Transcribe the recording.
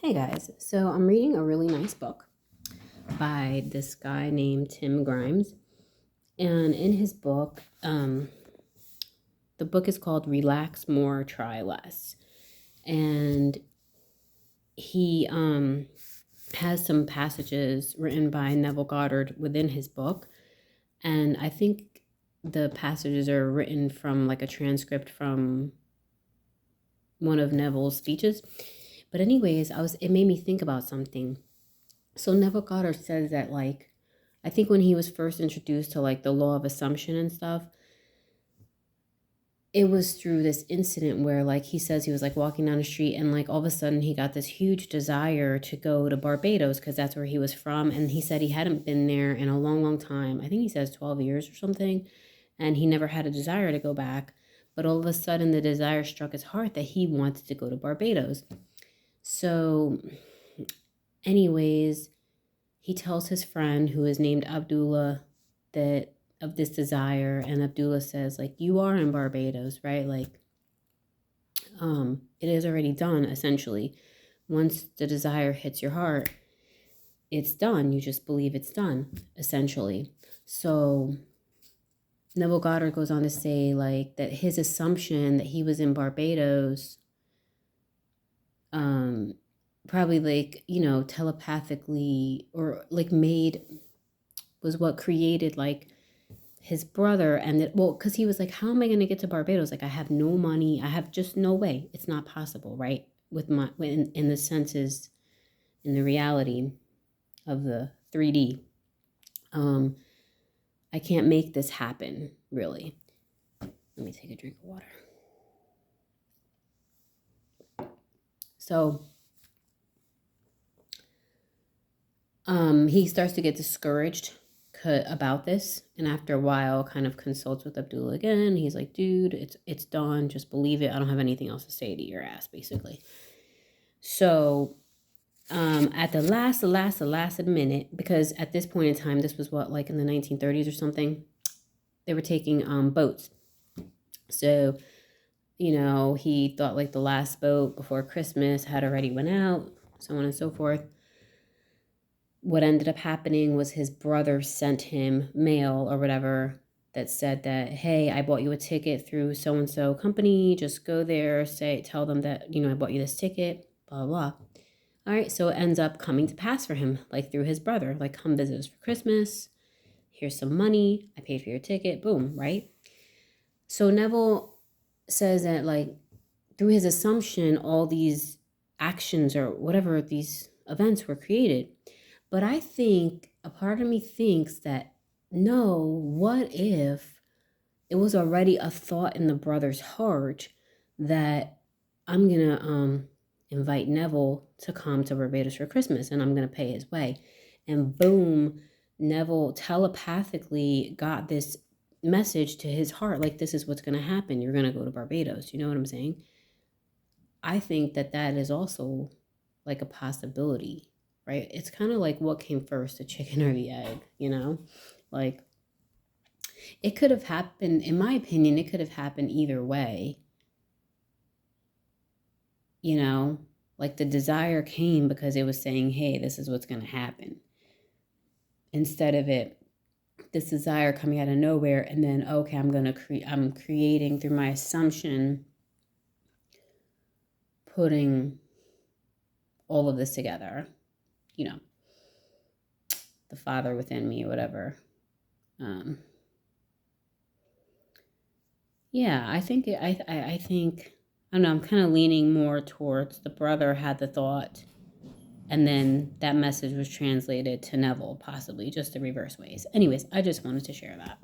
Hey guys, so I'm reading a really nice book by this guy named Tim Grimes. And in his book, the book is called Relax More, Try Less. And he has some passages written by Neville Goddard within his book. And I think the passages are written from like a transcript from one of Neville's speeches. But anyways, it made me think about something. So Neville Goddard says that I think when he was first introduced to the law of assumption and stuff, it was through this incident where he says he was walking down the street and all of a sudden he got this huge desire to go to Barbados because that's where he was from, and he said he hadn't been there in a long time. I think he says 12 years or something, and he never had a desire to go back, but all of a sudden the desire struck his heart that he wanted to go to Barbados. So anyways, he tells his friend, who is named Abdullah, that of this desire, and Abdullah says, you are in Barbados, right? It is already done, essentially. Once the desire hits your heart, it's done. You just believe it's done, essentially. So Neville Goddard goes on to say, that his assumption that he was in Barbados, probably telepathically or was what created his brother. And because he was how am I going to get to Barbados? I have no money. I have just no way. It's not possible, right? With in the senses, in the reality of the 3D. I can't make this happen, really. Let me take a drink of water. So he starts to get discouraged about this, and after a while kind of consults with Abdullah again. He's like, dude, it's done, just believe it. I don't have anything else to say to your ass, basically. So at the last minute, because at this point in time, this was what, in the 1930s or something, they were taking boats. So he thought the last boat before Christmas had already went out, so on and so forth. What ended up happening was his brother sent him mail or whatever that said that, hey, I bought you a ticket through so-and-so company. Just go there, tell them that, I bought you this ticket, blah, blah. All right, so it ends up coming to pass for him, through his brother, come visit us for Christmas. Here's some money. I paid for your ticket. Boom, right? So Neville says that, through his assumption, all these actions or whatever, these events were created. But I think a part of me thinks that, no, what if it was already a thought in the brother's heart that I'm going to invite Neville to come to Barbados for Christmas and I'm going to pay his way. And boom, Neville telepathically got this message to his heart, this is what's going to happen. You're going to go to Barbados. You know what I'm saying? I think that is also a possibility. Right? It's kind of what came first, the chicken or the egg, it could have happened, in my opinion, it could have happened either way. The desire came because it was saying, hey, this is what's going to happen. Instead of this desire coming out of nowhere and then, okay, I'm creating through my assumption, putting all of this together. The Father within me or whatever. Yeah, I think I think, I don't know, I'm kind of leaning more towards the brother had the thought and then that message was translated to Neville, possibly just the reverse ways. Anyways, I just wanted to share that.